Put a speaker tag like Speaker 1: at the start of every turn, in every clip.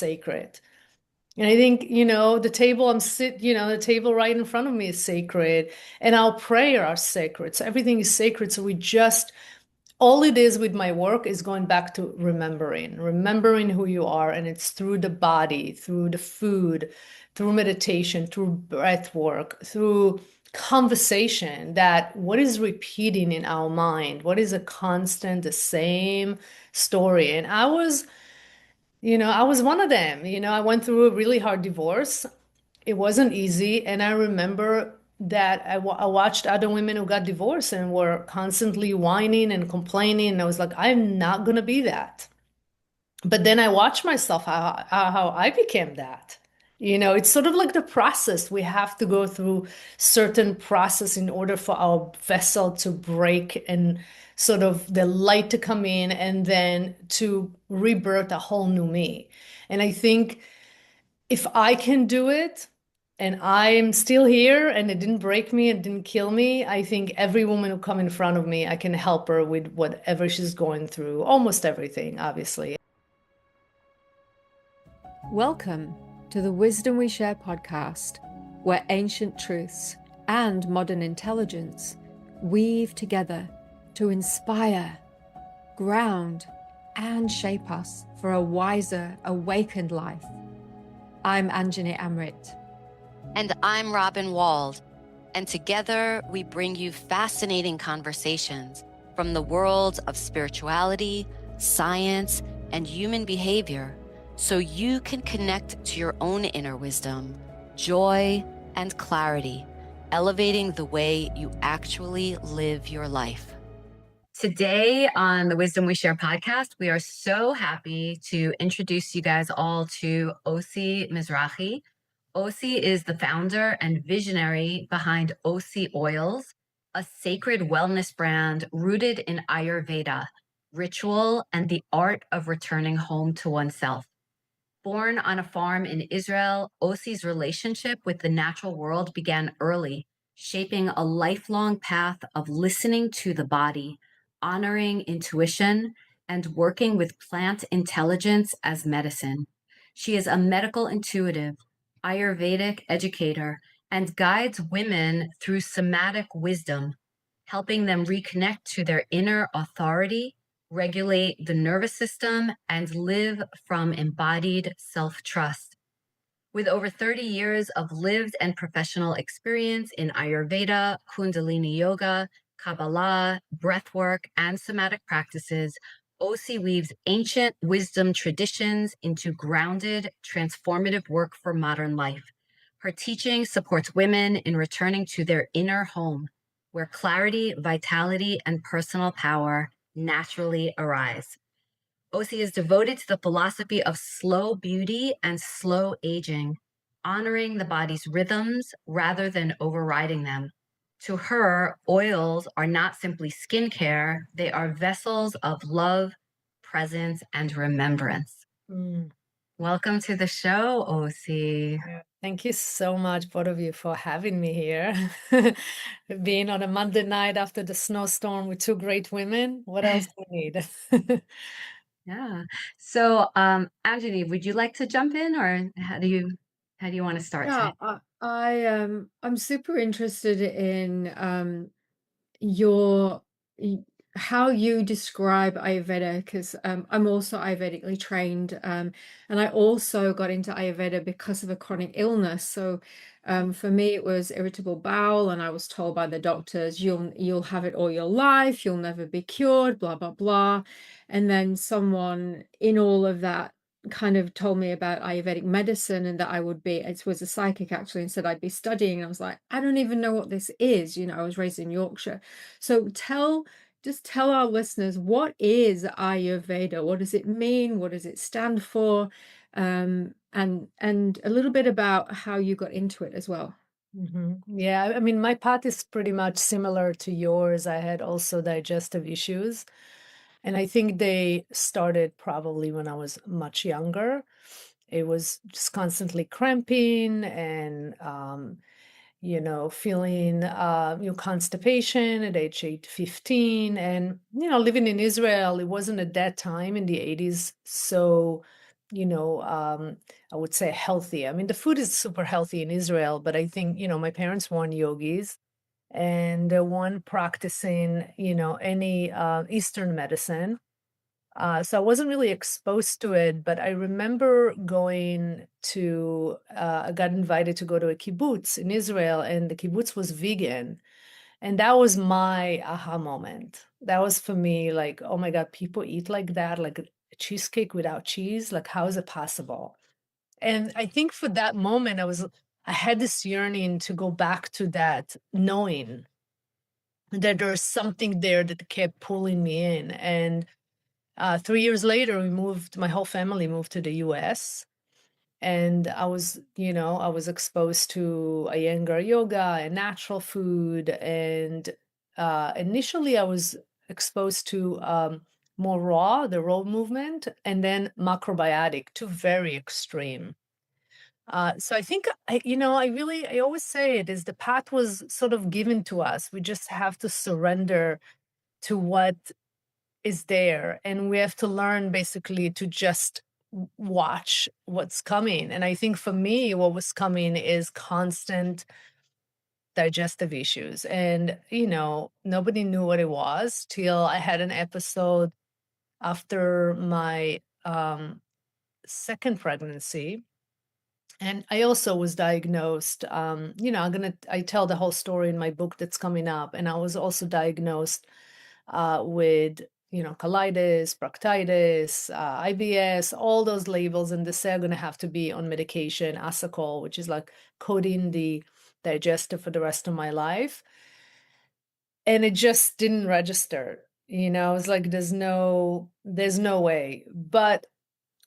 Speaker 1: sacred. And I think, the table the table right in front of me is sacred, and our prayer are sacred. So everything is sacred. So all it is with my work is going back to remembering who you are. And it's through the body, through the food, through meditation, through breath work, through conversation, that what is repeating in our mind, what is a constant, the same story. And I was one of them. I went through a really hard divorce. It wasn't easy. And I remember that I watched other women who got divorced and were constantly whining and complaining. And I was like, I'm not going to be that. But then I watched myself, how I became that. It's sort of like the process. We have to go through certain process in order for our vessel to break and sort of the light to come in and then to rebirth a whole new me. And I think if I can do it and I am still here and it didn't break me, it didn't kill me, I think every woman who come in front of me, I can help her with whatever she's going through, almost everything, obviously.
Speaker 2: Welcome to the Wisdom We Share podcast, where ancient truths and modern intelligence weave together to inspire, ground, and shape us for a wiser, awakened life. I'm Anjani and Robin.
Speaker 3: And I'm Robin Wald. And together we bring you fascinating conversations from the worlds of spirituality, science, and human behavior, so you can connect to your own inner wisdom, joy, and clarity, elevating the way you actually live your life. Today on the Wisdom We Share podcast, we are so happy to introduce you guys all to Ossi Mizrahi. Ossi is the founder and visionary behind Ossi Oils, a sacred wellness brand rooted in Ayurveda, ritual, and the art of returning home to oneself. Born on a farm in Israel, Ossi's relationship with the natural world began early, shaping a lifelong path of listening to the body, honoring intuition, and working with plant intelligence as medicine. She is a medical intuitive, Ayurvedic educator, and guides women through somatic wisdom, helping them reconnect to their inner authority, regulate the nervous system, and live from embodied self-trust. With over 30 years of lived and professional experience in Ayurveda, Kundalini Yoga, Kabbalah, breathwork, and somatic practices, Ossi weaves ancient wisdom traditions into grounded, transformative work for modern life. Her teaching supports women in returning to their inner home, where clarity, vitality, and personal power naturally arise. Ossi is devoted to the philosophy of slow beauty and slow aging, honoring the body's rhythms rather than overriding them. To her, oils are not simply skincare, they are vessels of love, presence, and remembrance. Welcome to the show, Ossi.
Speaker 1: Thank you so much, both of you, for having me here. Being on a Monday night after the snowstorm with two great women, what else do we need?
Speaker 3: Yeah. So, Anjani, would you like to jump in, or how do you want to start today?
Speaker 2: I'm super interested in your how you describe Ayurveda, because I'm also Ayurvedically trained, and I also got into Ayurveda because of a chronic illness. So for me, it was irritable bowel, and I was told by the doctors, you'll have it all your life, you'll never be cured, blah blah blah. And then someone in all of that kind of told me about Ayurvedic medicine, and that it was a psychic actually, and said I'd be studying. And I was like, I don't even know what this is. I was raised in Yorkshire. So just tell our listeners, what is Ayurveda? What does it mean? What does it stand for? And a little bit about how you got into it as well.
Speaker 1: Yeah, I mean, my path is pretty much similar to yours. I had also digestive issues, and I think they started probably when I was much younger. It was just constantly cramping and feeling constipation at age 15. And living in Israel, it wasn't at that time in the 80s so I would say healthy. I mean, the food is super healthy in Israel, but I think, my parents weren't yogis and they weren't practicing, any Eastern medicine. So I wasn't really exposed to it, but I remember I got invited to go to a kibbutz in Israel, and the kibbutz was vegan. And that was my aha moment. That was for me like, oh my God, people eat like that, like a cheesecake without cheese. Like, how is it possible? And I think for that moment, I had this yearning to go back to that, knowing that there's something there that kept pulling me in. And 3 years later, my whole family moved to the US. And I was exposed to Iyengar yoga and natural food. And initially, I was exposed to the raw movement, and then macrobiotic, two very extreme. So I think I always say it is the path was sort of given to us. We just have to surrender to what is there, and we have to learn basically to just watch what's coming. And I think for me, what was coming is constant digestive issues. And, nobody knew what it was till I had an episode after my second pregnancy. And I also was diagnosed, I tell the whole story in my book that's coming up. And I was also diagnosed with, colitis, proctitis, IBS, all those labels. And they say I'm going to have to be on medication, Asacol, which is like coating the digestive for the rest of my life. And it just didn't register. I was like, there's no way. But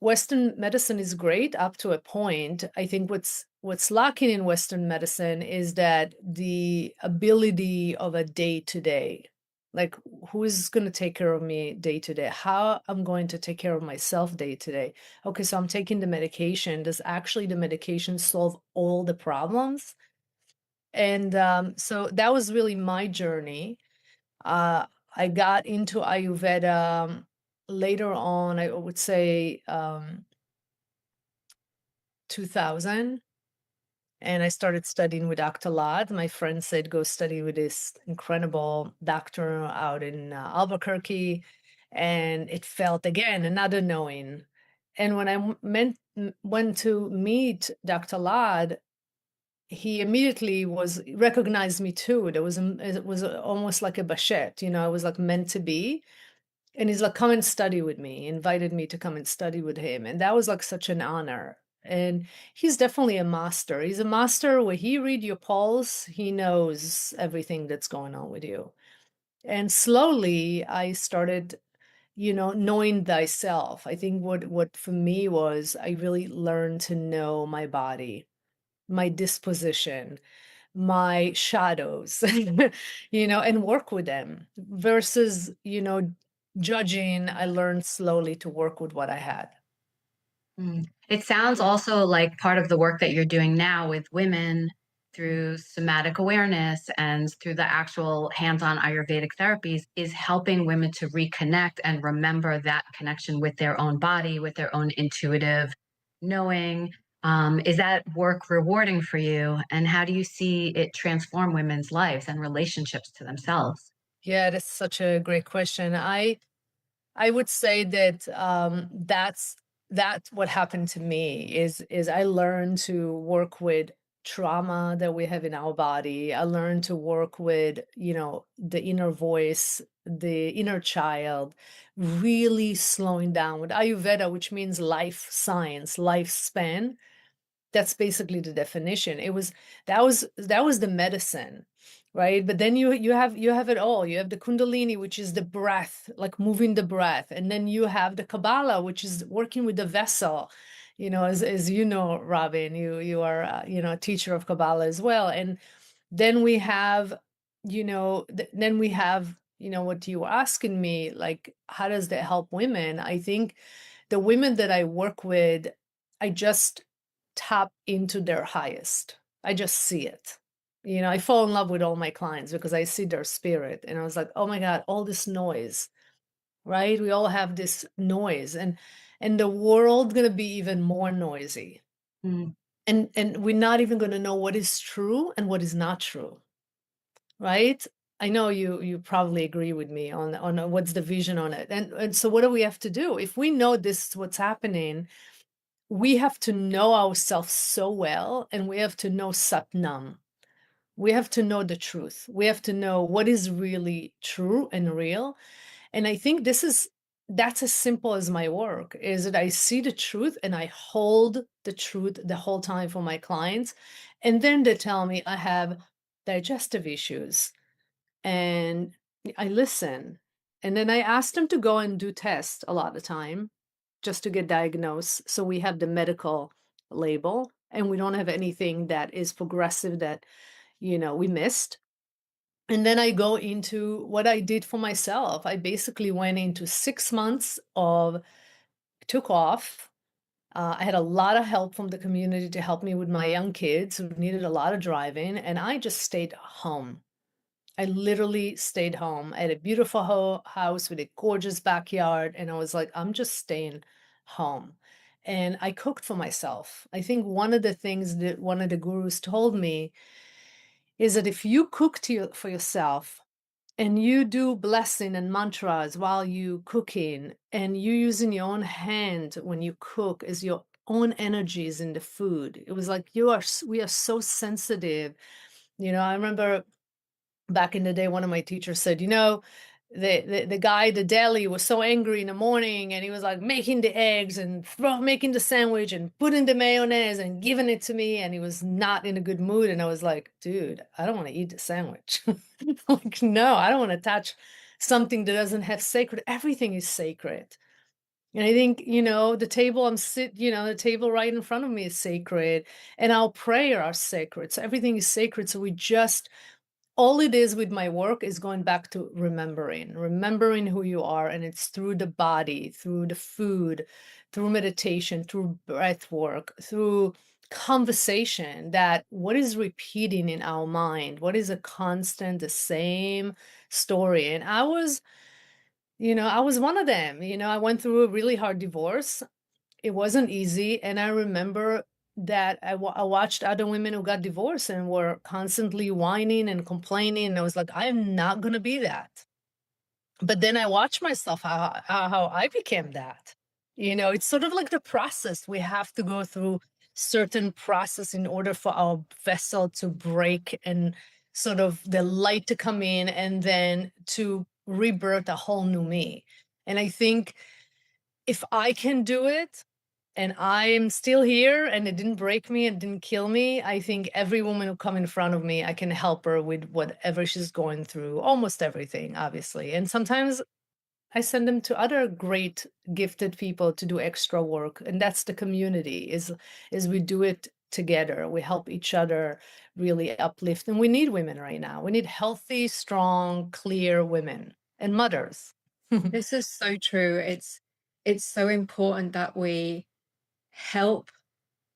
Speaker 1: Western medicine is great up to a point. I think what's lacking in Western medicine is that the ability of a day to day, like who is going to take care of me day to day? How I'm going to take care of myself day to day? Okay, so I'm taking the medication. Does actually the medication solve all the problems? And so that was really my journey. Uh, I got into Ayurveda later on, I would say 2000, and I started studying with Dr. Lad. My friend said, go study with this incredible doctor out in Albuquerque. And it felt again another knowing. And when went to meet Dr. Lad, he immediately recognized me too. It was almost like a bashert, I was like meant to be. And he's like, come and study with me. He invited me to come and study with him. And that was like such an honor. And he's definitely a master. He's a master where he read your pulse, he knows everything that's going on with you. And slowly I started, knowing thyself. I think what for me was I really learned to know my body, my disposition, my shadows, and work with them versus, judging. I learned slowly to work with what I had.
Speaker 3: It sounds also like part of the work that you're doing now with women through somatic awareness and through the actual hands-on Ayurvedic therapies is helping women to reconnect and remember that connection with their own body, with their own intuitive knowing. Is that work rewarding for you? And how do you see it transform women's lives and relationships to themselves?
Speaker 1: Yeah, that's such a great question. I would say that that's what happened to me is I learned to work with trauma that we have in our body. I learned to work with, the inner voice, the inner child, really slowing down with Ayurveda, which means life science, lifespan. That's basically the definition. That was the medicine, right? But then you have it all. You have the Kundalini, which is the breath, like moving the breath, and then you have the Kabbalah, which is working with the vessel. As you know, Robin, you are a teacher of Kabbalah as well, and then we have, what you were asking me, like, how does that help women? I think the women that I work with, I just tap into their highest. I just see it. I fall in love with all my clients because I see their spirit. And I was like, oh my God, all this noise, right? We all have this noise. and the world going to be even more noisy.
Speaker 2: Mm.
Speaker 1: And we're not even going to know what is true and what is not true, right? I know you probably agree with me on what's the vision on it. And so what do we have to do? If we know this is what's happening, we have to know ourselves so well, and we have to know Satnam. We have to know the truth. We have to know what is really true and real. And I think that's as simple as my work, is that I see the truth and I hold the truth the whole time for my clients. And then they tell me I have digestive issues, and I listen. And then I ask them to go and do tests a lot of time just to get diagnosed. So we have the medical label, and we don't have anything that is progressive that, we missed. And then I go into what I did for myself. I basically went into 6 months of took off. I had a lot of help from the community to help me with my young kids who needed a lot of driving, and I just stayed home. I literally stayed home. I had a beautiful house with a gorgeous backyard, and I was like, I'm just staying home. And I cooked for myself. I think one of the things that one of the gurus told me is that if you cook for yourself, and you do blessing and mantras while you cooking, and you using your own hand when you cook as your own energies in the food, it was like we are so sensitive. I remember back in the day, one of my teachers said, the guy at the deli was so angry in the morning, and he was like making the eggs and making the sandwich and putting the mayonnaise and giving it to me, and he was not in a good mood. And I was like, dude, I don't want to eat the sandwich. Like, no, I don't want to touch something that doesn't have sacred. Everything is sacred. And I think, the table right in front of me is sacred, and our prayer are sacred. So everything is sacred. So all it is with my work is going back to remembering who you are. And it's through the body, through the food, through meditation, through breath work, through conversation, that what is repeating in our mind, what is a constant, the same story. And I was one of them. I went through a really hard divorce. It wasn't easy. And I remember that I watched other women who got divorced and were constantly whining and complaining. And I was like, I am not going to be that. But then I watched myself, how I became that. It's sort of like the process. We have to go through certain process in order for our vessel to break, and sort of the light to come in, and then to rebirth a whole new me. And I think if I can do it, and I'm still here, and it didn't break me and didn't kill me, I think every woman who come in front of me, I can help her with whatever she's going through, almost everything, obviously. And sometimes I send them to other great gifted people to do extra work. And that's the community, is we do it together. We help each other really uplift. And we need women right now. We need healthy, strong, clear women and mothers.
Speaker 2: This is so true. It's so important that we help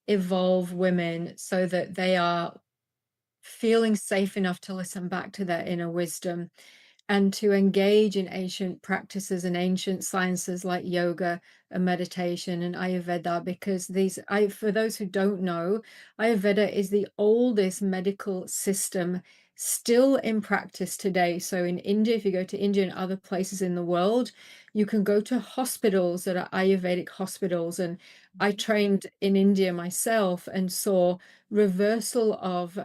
Speaker 2: evolve women so that they are feeling safe enough to listen back to their inner wisdom, and to engage in ancient practices and ancient sciences like yoga and meditation and Ayurveda, because for those who don't know, Ayurveda is the oldest medical system still in practice today. So in India, if you go to India and other places in the world, you can go to hospitals that are Ayurvedic hospitals. And I trained in India myself and saw reversal of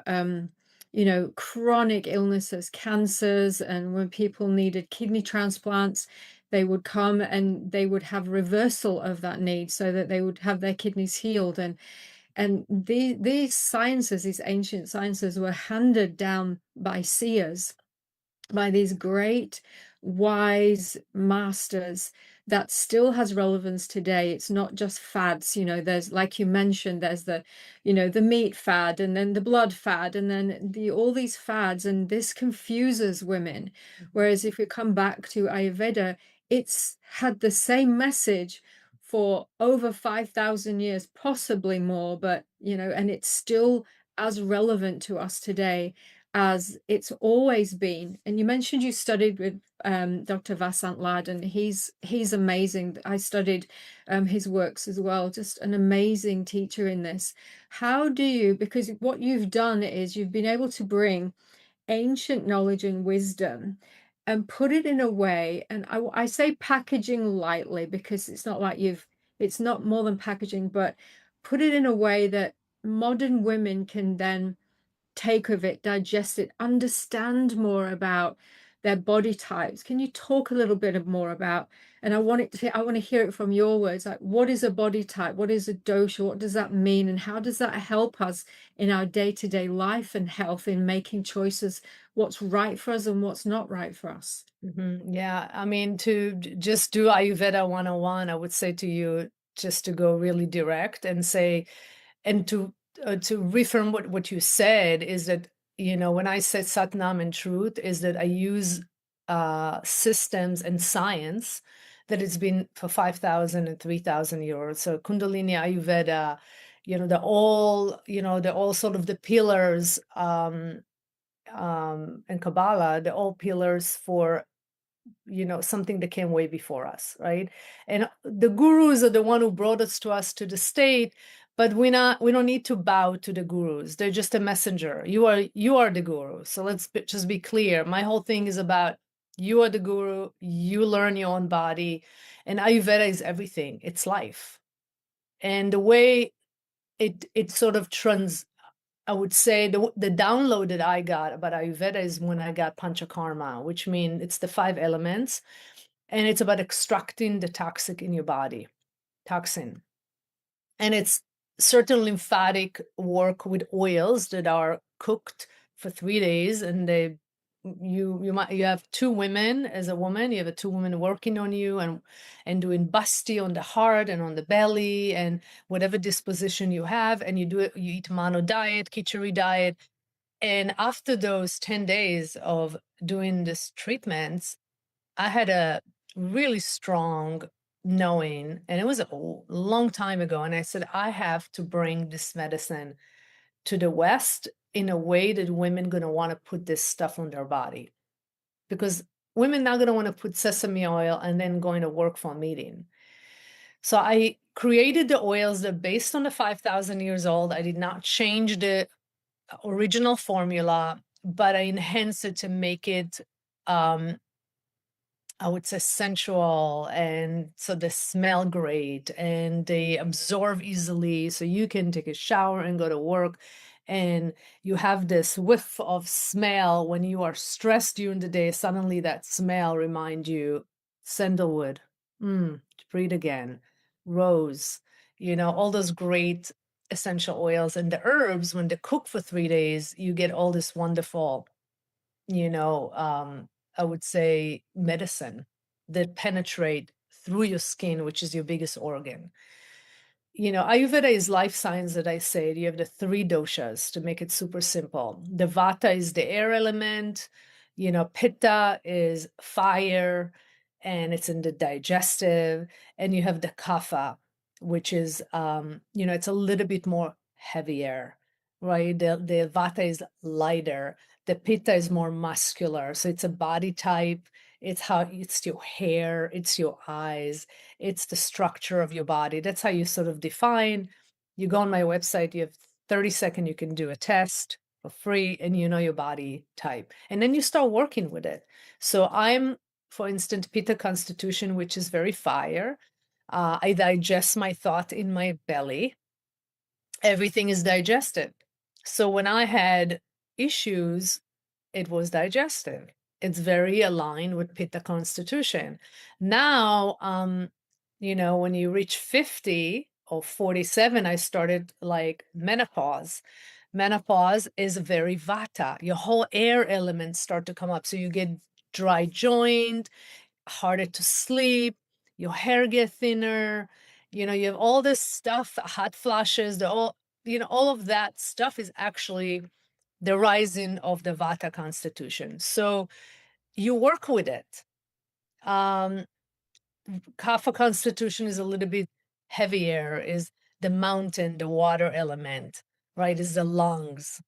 Speaker 2: chronic illnesses, cancers. And when people needed kidney transplants, they would come and they would have reversal of that need so that they would have their kidneys healed. And these sciences, these ancient sciences, were handed down by seers, by these great wise masters, that still has relevance today. It's not just fads. There's, like you mentioned, there's the meat fad, and then the blood fad, and then all these fads, and this confuses women. Whereas if we come back to Ayurveda, it's had the same message for over 5,000 years, possibly more, but and it's still as relevant to us today. as it's always been. And you mentioned you studied with Dr. Vasant Lad, and he's amazing. I studied his works as well. Just an amazing teacher in this. How do you, because what you've done is you've been able to bring ancient knowledge and wisdom and put it in a way, and I say packaging lightly because it's not like it's not more than packaging, but put it in a way that modern women can then take of it, digest it, understand more about their body types. Can you talk a little bit more about, and I want to hear it from your words, like what is a body type? What is a dosha? What does that mean? And how does that help us in our day-to-day life and health in making choices, what's right for us and what's not right for us?
Speaker 1: Yeah, I mean, to just do Ayurveda 101, I would say to you, just to go really direct and say, and to reaffirm what you said, is that, when I said Satnam and truth, is that I use systems and science that it's been for 5,000 and 3,000 years. So Kundalini Ayurveda, they're all sort of the pillars, and Kabbalah, they're all pillars for something that came way before us, right? And the gurus are the one who brought us to the state, but we don't need to bow to the gurus. They're just a messenger. You are the guru. So let's just be clear. My whole thing is about you are the guru, you learn your own body, and Ayurveda is everything. It's life. And the way it sort of I would say the download that I got about Ayurveda is when I got Panchakarma, which means it's the 5 elements, and it's about extracting the toxic in your body, toxin. And it's certain lymphatic work with oils that are cooked for 3 days, and you have 2 women. As a woman, you have 2 women working on you and doing basti on the heart and on the belly and whatever disposition you have, and you eat mano diet, khichdi diet. And after those 10 days of doing this treatments, I had a really strong knowing, and it was a long time ago. And I said, I have to bring this medicine to the West in a way that women going to want to put this stuff on their body, because women not going to want to put sesame oil and then going to work for a meeting. So I created the oils that based on the 5,000 years old. I did not change the original formula, but I enhanced it to make it I would say sensual, and so they smell great and they absorb easily. So you can take a shower and go to work, and you have this whiff of smell when you are stressed during the day. Suddenly that smell remind you sandalwood, breathe again, rose, all those great essential oils. And the herbs, when they cook for 3 days, you get all this wonderful, you know, um, I would say medicine that penetrate through your skin, which is your biggest organ. Ayurveda is life science that I say. You have the 3 doshas to make it super simple. The vata is the air element, pitta is fire, and it's in the digestive, and you have the kapha, which is, it's a little bit more heavier, right? The vata is lighter. The pitta is more muscular. So it's a body type. It's your hair, it's your eyes, it's the structure of your body. That's how you sort of define. You go on my website, you have 30 seconds, you can do a test for free, and you know your body type. And then you start working with it. So I'm, for instance, Pitta constitution, which is very fire. I digest my thought in my belly. Everything is digested. So when I had issues, it was digestive. It's very aligned with Pitta constitution. Now, when you reach 50 or 47, I started like menopause. Menopause is very vata. Your whole air elements start to come up. So you get dry joint, harder to sleep, your hair get thinner, you have all this stuff, hot flashes, all of that stuff is actually the rising of the vata constitution. So you work with it. Kapha constitution is a little bit heavier, is the mountain, the water element, right? Is the lungs.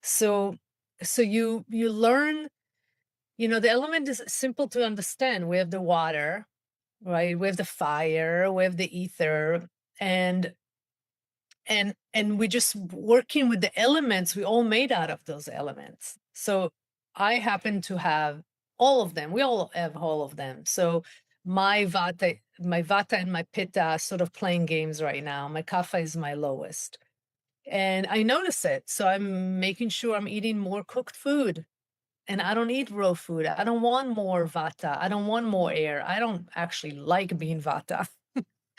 Speaker 1: So So you learn, the element is simple to understand. We have the water, right? We have the fire, we have the ether, and we just working with the elements. We all made out of those elements. So I happen to have all of them. We all have all of them. So my vata and my pitta are sort of playing games right now. My kapha is my lowest. And I notice it. So I'm making sure I'm eating more cooked food. And I don't eat raw food. I don't want more vata. I don't want more air. I don't actually like being vata.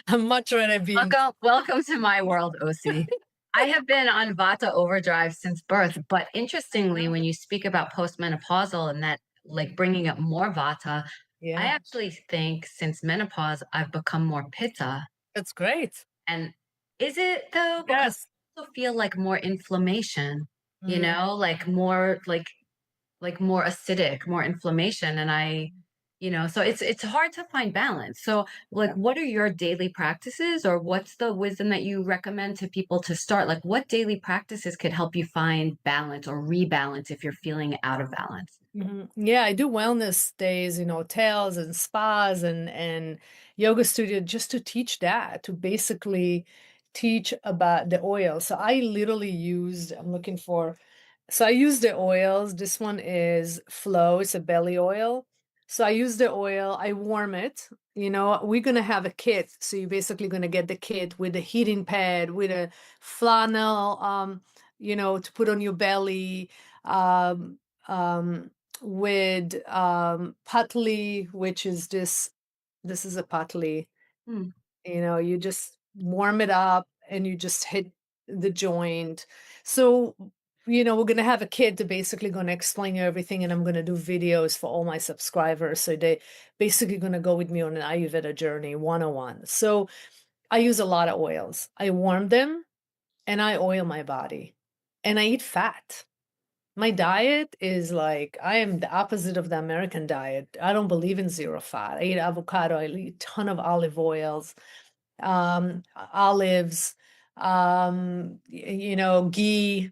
Speaker 1: I'm much rather being.
Speaker 4: Welcome to my world, OC. I have been on Vata overdrive since birth, but interestingly, when you speak about postmenopausal and that like bringing up more Vata, I
Speaker 1: Yeah,
Speaker 4: actually think since menopause, I've become more Pitta.
Speaker 1: that's great.
Speaker 4: And is it though? Because
Speaker 1: Yes.
Speaker 4: I also feel like more inflammation,
Speaker 1: Mm.
Speaker 4: like more like more acidic, more inflammation. And so it's hard to find balance. So like what are your daily practices or what's the wisdom that you recommend to people to start? Like what daily practices could help you find balance or rebalance if you're feeling out of balance?
Speaker 1: Yeah, I do wellness days in hotels and spas and yoga studio just to teach that, to basically teach about the oil. So I literally used, I'm looking for, so I use the oils. This one is Flow, it's a belly oil. So I use the oil, I warm it. We're gonna have a kit. So you're basically gonna get the kit with a heating pad, with a flannel, to put on your belly. Um, um, with patli, which is this is a patli.
Speaker 4: Hmm.
Speaker 1: You just warm it up and you just hit the joint. So, we're gonna have a kid to basically gonna explain you everything, and I'm gonna do videos for all my subscribers. So they basically gonna go with me on an Ayurveda journey 101. So I use a lot of oils. I warm them and I oil my body. And I eat fat. My diet is like, I am the opposite of the American diet. I don't believe in zero fat. I eat avocado, I eat a ton of olive oils, olives, ghee.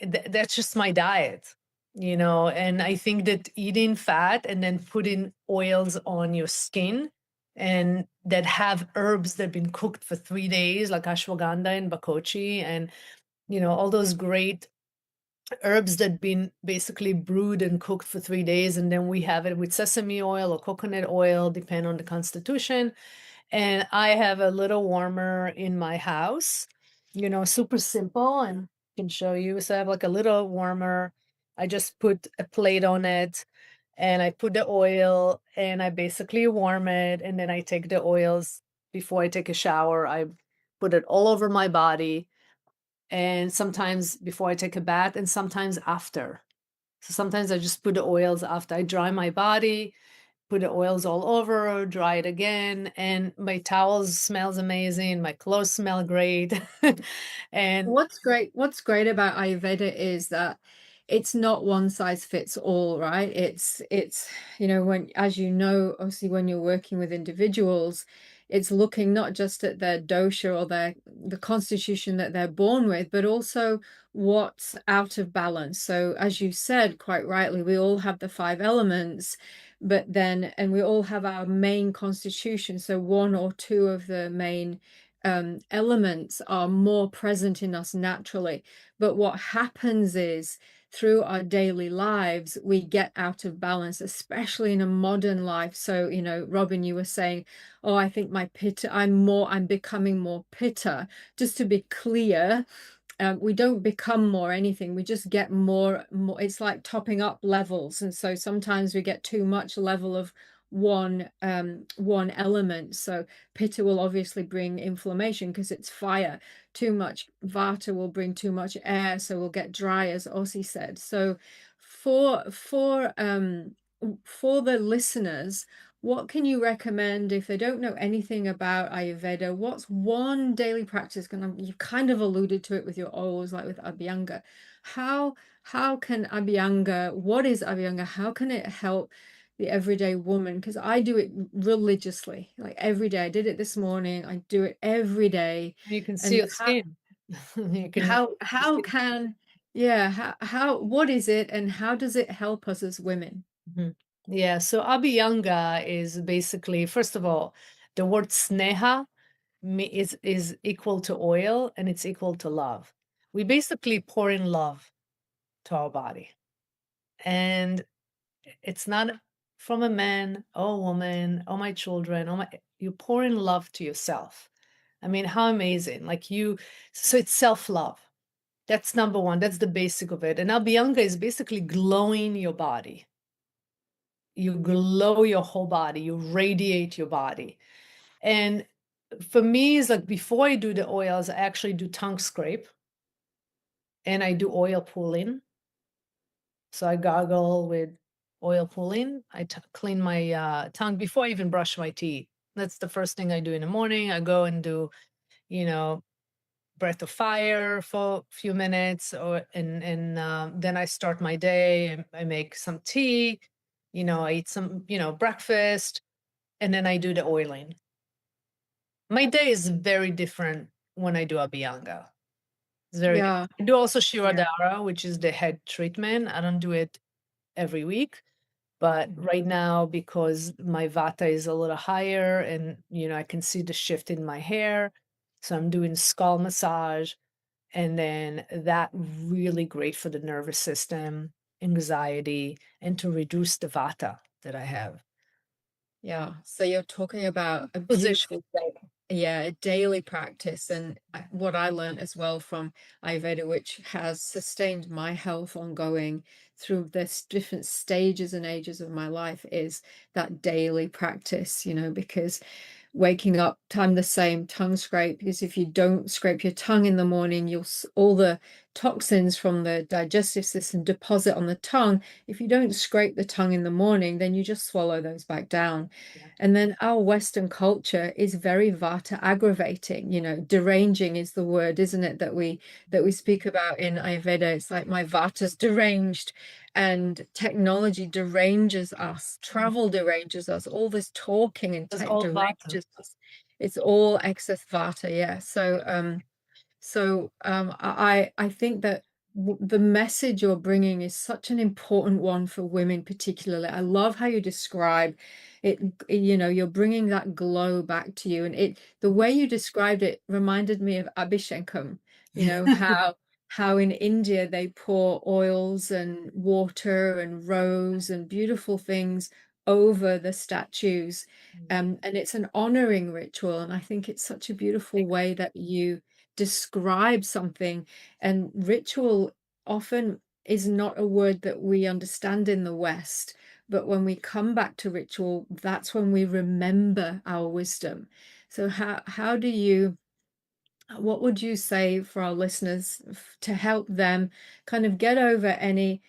Speaker 1: That's just my diet, and I think that eating fat and then putting oils on your skin and that have herbs that have been cooked for 3 days, like ashwagandha and bakochi, and all those great herbs that been basically brewed and cooked for 3 days, and then we have it with sesame oil or coconut oil, depending on the constitution. And I have a little warmer in my house, super simple, and I can show you. So I have like a little warmer. I just put a plate on it and I put the oil and I basically warm it, and then I take the oils before I take a shower. I put it all over my body, and sometimes before I take a bath, and sometimes after. So sometimes I just put the oils after I dry my body, put the oils all over, dry it again, and my towels smells amazing, my clothes smell great. And
Speaker 2: What's great about Ayurveda is that it's not one size fits all, right? It's when, as obviously when you're working with individuals, it's looking not just at their dosha or the constitution that they're born with, but also what's out of balance. So as you said quite rightly, we all have the five elements, and we all have our main constitution. So one or two of the main elements are more present in us naturally. But what happens is through our daily lives, we get out of balance, especially in a modern life. So, Robin, you were saying, oh, I think my pitta, I'm becoming more pitta. Just to be clear, we don't become more anything, we just get more. It's like topping up levels, and so sometimes we get too much level of one element. So pitta will obviously bring inflammation because it's fire. Too much vata will bring too much air, so we'll get dry, as Ossie said. So for the listeners, what can you recommend if they don't know anything about Ayurveda? What's one daily practice? You've kind of alluded to it with your oils, like with Abhyanga. How can Abhyanga, what is Abhyanga? How can it help the everyday woman? Because I do it religiously, like every day. I did it this morning. I do it every day.
Speaker 1: you can see
Speaker 2: And
Speaker 1: your skin. You can
Speaker 2: how can Yeah, what is it and how does it help us as women?
Speaker 1: Mhm. Yeah, so Abhyanga is basically, first of all, the word sneha is equal to oil and it's equal to love. We basically pour in love to our body. And it's not from a man, oh woman, oh my children, oh my, you pour in love to yourself. I mean, how amazing. Like you, so it's self-love. That's number one. That's the basic of it. And Abhyanga is basically glowing your body. You glow your whole body, you radiate your body. And for me, it's like before I do the oils, I actually do tongue scrape and I do oil pulling. So I gargle with oil pulling. I clean my tongue before I even brush my teeth. That's the first thing I do in the morning. I go and do, you know, breath of fire for a few minutes, or and then I start my day. I make some tea, I eat some, breakfast, and then I do the oiling. My day is very different when I do Abhyanga. It's very different.
Speaker 2: Yeah,
Speaker 1: I do also
Speaker 2: yeah.
Speaker 1: Shirodhara, which is the head treatment. I don't do it every week, but right now, because my Vata is a little higher and, I can see the shift in my hair. So I'm doing skull massage, and then that really great for the nervous system, anxiety, and to reduce the Vata that I have.
Speaker 2: Yeah, so you're talking about a
Speaker 1: Position.
Speaker 2: beautiful day, yeah, a daily practice. And what I learned as well from Ayurveda, which has sustained my health ongoing through this different stages and ages of my life, is that daily practice, because waking up time the same, tongue scrape, because if you don't scrape your tongue in the morning, all the toxins from the digestive system deposit on the tongue. If you don't scrape the tongue in the morning, then you just swallow those back down.
Speaker 1: Yeah.
Speaker 2: And then our Western culture is very Vata aggravating, deranging is the word, isn't it, that we speak about in Ayurveda. It's like my Vata's deranged, and technology deranges us, travel deranges us, all this talking and
Speaker 1: It's
Speaker 2: tech
Speaker 1: all Vata.
Speaker 2: deranges us. It's all excess Vata, yeah. So I think that the message you're bringing is such an important one for women, particularly. I love how you describe it. You're bringing that glow back to you, and the way you described it reminded me of Abhishekam. How in India they pour oils and water and rose and beautiful things over the statues, and it's an honoring ritual. And I think it's such a beautiful way that you describe something. And ritual often is not a word that we understand in the West, but when we come back to ritual, that's when we remember our wisdom. So how do you, what would you say for our listeners to help them kind of get over any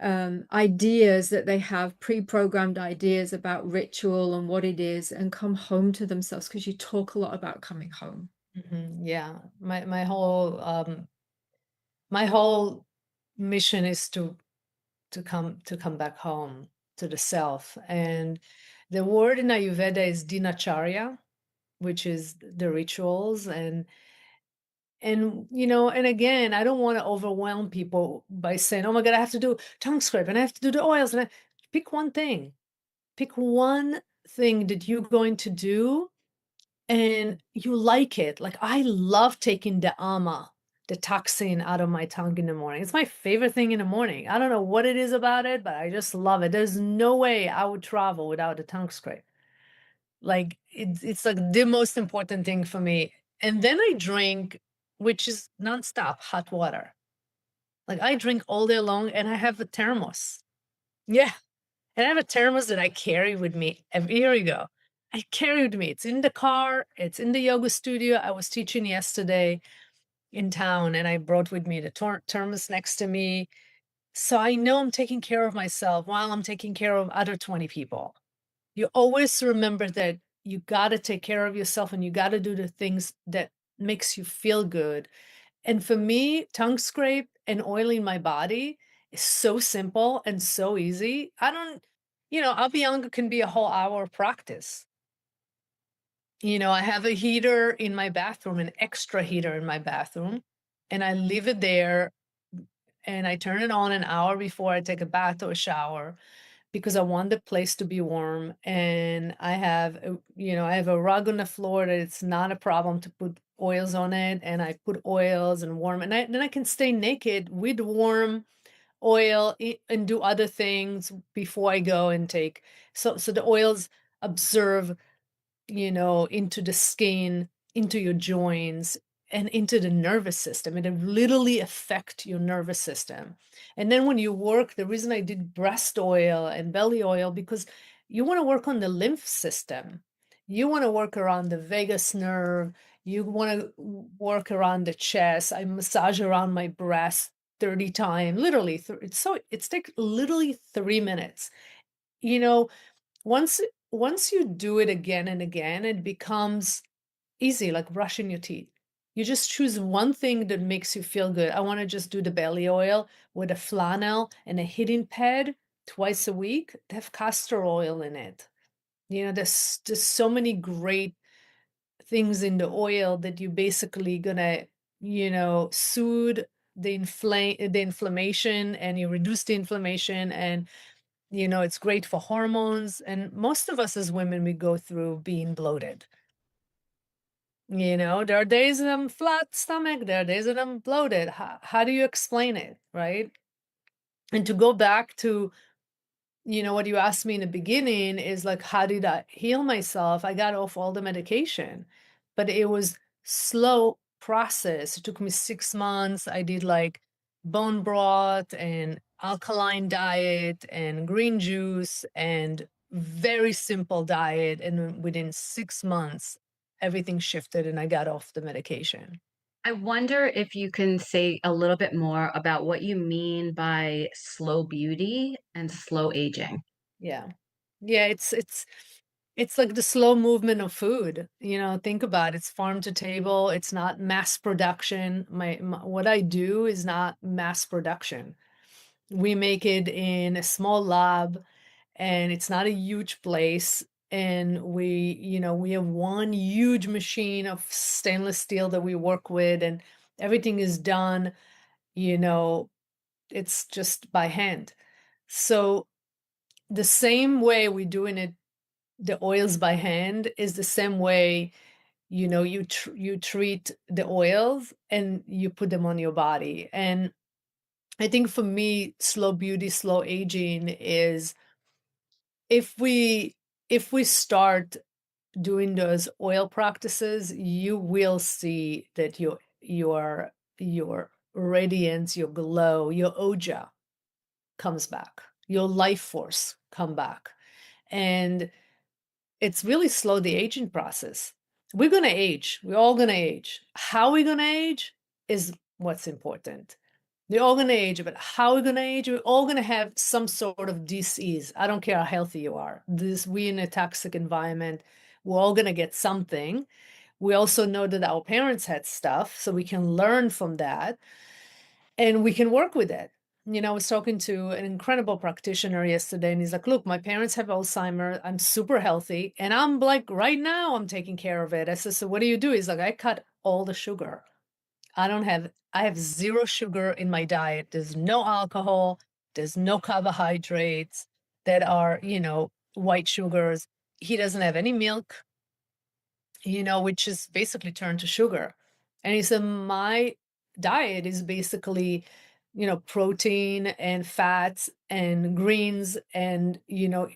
Speaker 2: ideas that they have, pre-programmed ideas about ritual and what it is, and come home to themselves? Because you talk a lot about coming home.
Speaker 1: Yeah, my whole mission is to come back home to the self. And the word in Ayurveda is dinacharya, which is the rituals. And again, I don't want to overwhelm people by saying, oh my God, I have to do tongue scrape and I have to do the oils. And pick one thing. Pick one thing that you're going to do and you like it. Like I love taking the toxin out of my tongue in the morning. It's my favorite thing in the morning. I don't know what it is about it, but I just love it. There's no way I would travel without a tongue scrape. Like it's like the most important thing for me. And then I drink, which is nonstop hot water. Like I drink all day long and I have a thermos. Yeah. And I have a thermos that I carry with me. Here we go. I carry with me. It's in the car. It's in the yoga studio. I was teaching yesterday in town and I brought with me the thermos next to me. So I know I'm taking care of myself while I'm taking care of other 20 people. You always remember that you got to take care of yourself and you got to do the things that makes you feel good. And for me, tongue scrape and oiling my body is so simple and so easy. I don't, Abhyanga can be a whole hour practice. I have a heater in my bathroom, an extra heater in my bathroom, and I leave it there and I turn it on an hour before I take a bath or a shower because I want the place to be warm. And I have, I have a rug on the floor that it's not a problem to put oils on it. And I put oils and warm, and then I can stay naked with warm oil and do other things before I go and take. So the oils absorb, into the skin, into your joints, and into the nervous system. It literally affect your nervous system. And then when you work, the reason I did breast oil and belly oil, because you want to work on the lymph system. You want to work around the vagus nerve. You want to work around the chest. I massage around my breast 30 times, literally. It's take literally 3 minutes. You know, once once you do it again and again, it becomes easy, like brushing your teeth. You just choose one thing that makes you feel good. I want to just do the belly oil with a flannel and a heating pad twice a week. They have castor oil in it. There's just so many great things in the oil that you basically gonna, soothe the inflammation, and you reduce the inflammation, and it's great for hormones. And most of us as women, we go through being bloated. There are days that I'm flat stomach, there are days that I'm bloated. How do you explain it, right? And to go back to, what you asked me in the beginning is like, how did I heal myself? I got off all the medication, but it was slow process. It took me 6 months. I did like bone broth and alkaline diet and green juice and very simple diet. And within 6 months, everything shifted and I got off the medication.
Speaker 4: I wonder if you can say a little bit more about what you mean by slow beauty and slow aging.
Speaker 1: Yeah. Yeah, it's like the slow movement of food. Think about it. It's farm to table. It's not mass production. What I do is not mass production. We make it in a small lab, and it's not a huge place. And we have one huge machine of stainless steel that we work with, and everything is done, you know, it's just by hand. So the same way we're doing it, the oils by hand, is the same way, you treat the oils and you put them on your body. And I think for me, slow beauty, slow aging is, if we start doing those oil practices, you will see that your radiance, your glow, your oja comes back, your life force come back. And it's really slow the aging process. We're going to age. We're all going to age. How we're going to age is what's important. They're all going to age, but how we're going to age, we're all going to have some sort of disease. I don't care how healthy you are. We're in a toxic environment. We're all going to get something. We also know that our parents had stuff, so we can learn from that and we can work with it. I was talking to an incredible practitioner yesterday, and he's like, look, my parents have Alzheimer's. I'm super healthy. And I'm like, right now, I'm taking care of it. I said, so what do you do? He's like, I cut all the sugar. I have zero sugar in my diet. There's no alcohol. There's no carbohydrates that are, white sugars. He doesn't have any milk, which is basically turned to sugar. And he said, my diet is basically, protein and fats and greens and,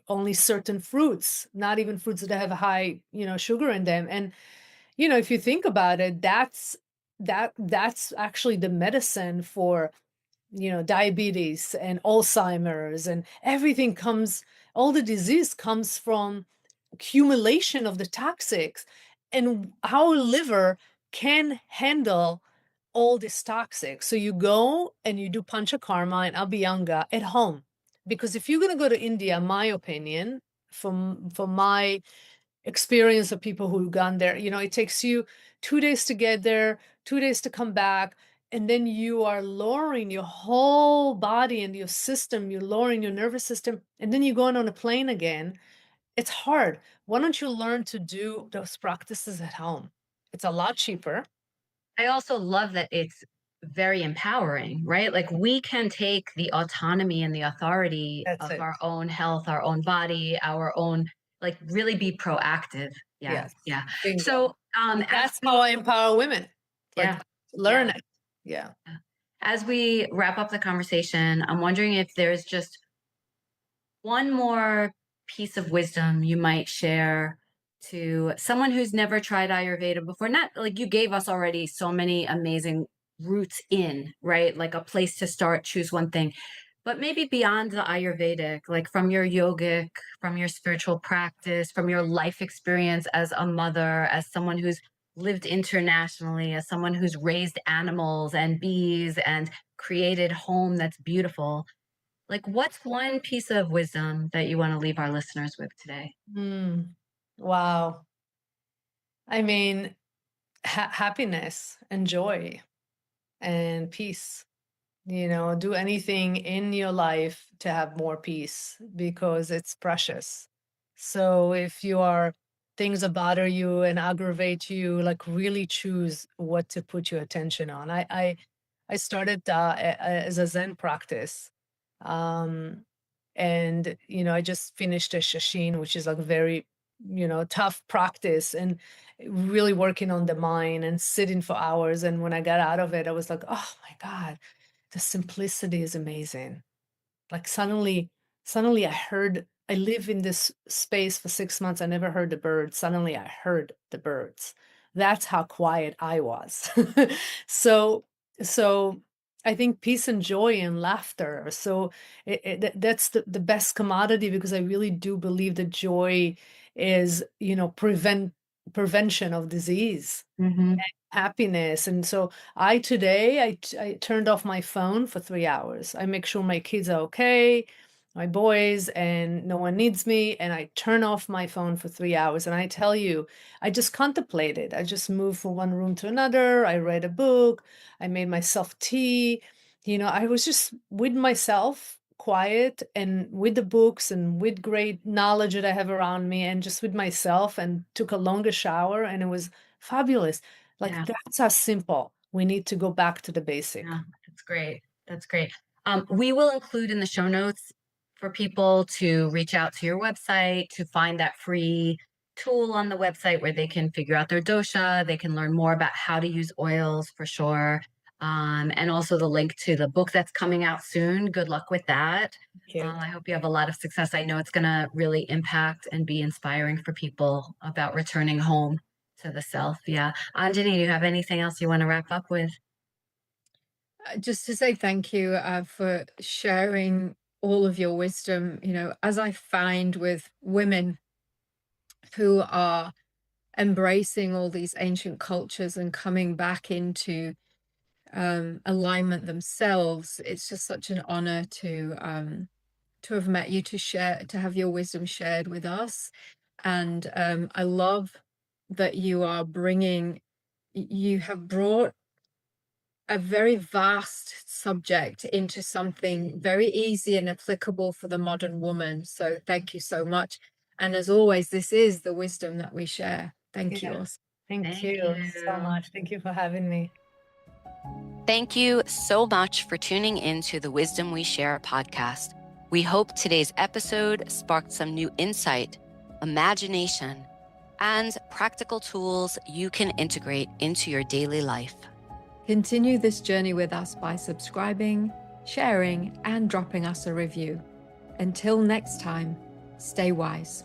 Speaker 1: only certain fruits, not even fruits that have high, sugar in them. And, if you think about it, that's actually the medicine for, diabetes and Alzheimer's, and everything all the disease comes from accumulation of the toxics. And our liver can handle all this toxic. So you go and you do panchakarma and abhyanga at home. Because if you're going to go to India, my opinion, from my experience of people who've gone there, it takes you 2 days to get there, 2 days to come back. And then you are lowering your whole body and your system, you're lowering your nervous system. And then you're going on a plane again. It's hard. Why don't you learn to do those practices at home? It's a lot cheaper.
Speaker 4: I also love that it's very empowering, right? Like we can take the autonomy and the authority
Speaker 1: That's
Speaker 4: of
Speaker 1: it.
Speaker 4: our own health, our own body, our own, like really be proactive. Yeah.
Speaker 1: Yes.
Speaker 4: Yeah.
Speaker 1: Bingo.
Speaker 4: So,
Speaker 1: And
Speaker 4: as
Speaker 1: that's how
Speaker 4: we,
Speaker 1: I empower women. Like
Speaker 4: yeah,
Speaker 1: learn
Speaker 4: yeah,
Speaker 1: it. Yeah.
Speaker 4: yeah. As we wrap up the conversation, I'm wondering if there's just one more piece of wisdom you might share to someone who's never tried Ayurveda before. Not like you gave us already so many amazing routes in, right? Like a place to start, choose one thing. But maybe beyond the Ayurvedic, like from your yogic, from your spiritual practice, from your life experience as a mother, as someone who's lived internationally, as someone who's raised animals and bees and created home that's beautiful, like, what's one piece of wisdom that you want to leave our listeners with today?
Speaker 1: Mm. Wow. I mean, happiness and joy and peace. Do anything in your life to have more peace because it's precious. So if things that bother you and aggravate you, like really choose what to put your attention on. I started as a Zen practice. Um, and I just finished a Shashin, which is like very, tough practice and really working on the mind and sitting for hours. And when I got out of it, I was like, oh my God, the simplicity is amazing. Like suddenly I live in this space for 6 months. I never heard the birds. Suddenly I heard the birds. That's how quiet I was. so, so I think peace and joy and laughter. So that's the best commodity because I really do believe that joy is, prevention of disease,
Speaker 4: Mm-hmm.
Speaker 1: happiness. And so I turned off my phone for 3 hours. I make sure my kids are okay, my boys, and no one needs me. And I turn off my phone for 3 hours. And I tell you, I just contemplated. I just moved from one room to another. I read a book. I made myself tea. I was just with myself, quiet, and with the books and with great knowledge that I have around me, and just with myself, and took a longer shower. And it was fabulous. Like
Speaker 4: Yeah.
Speaker 1: that's how simple. We need to go back to the basic.
Speaker 4: Yeah, that's great. That's great. We will include in the show notes for people to reach out to your website to find that free tool on the website where they can figure out their dosha. They can learn more about how to use oils for sure. And also the link to the book that's coming out soon. Good luck with that.
Speaker 1: Thank you.
Speaker 4: I hope you have a lot of success. I know it's going to really impact and be inspiring for people about returning home to the self. Yeah. Anjani, do you have anything else you want to wrap up with?
Speaker 2: Just to say thank you for sharing all of your wisdom. As I find with women who are embracing all these ancient cultures and coming back into alignment themselves, it's just such an honor to have met you, to have your wisdom shared with us. And I love that you have brought a very vast subject into something very easy and applicable for the modern woman. So thank you so much. And as always, this is the wisdom that we share. Thank you.
Speaker 1: Yes. Thank
Speaker 4: Thank
Speaker 1: you so
Speaker 4: you.
Speaker 1: much. Thank you for having me.
Speaker 3: Thank you so much for tuning in to the Wisdom We Share podcast. We hope today's episode sparked some new insight, imagination, and practical tools you can integrate into your daily life.
Speaker 2: Continue this journey with us by subscribing, sharing, and dropping us a review. Until next time, stay wise.